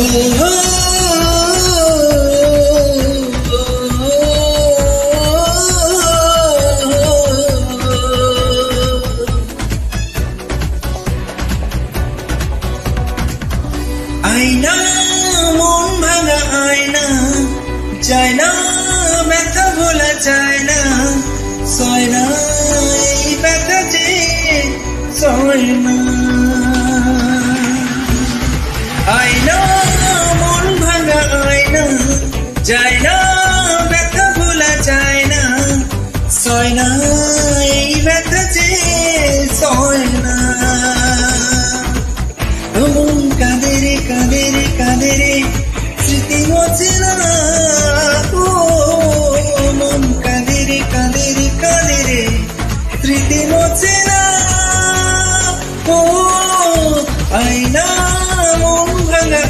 আয়না মন ভাঙা আয়না যায় না, ব্যথা ভোলা যায় না, সয় না এই ব্যথা যে সয় না। আয়না মন ভাঙা আয়না যায় না,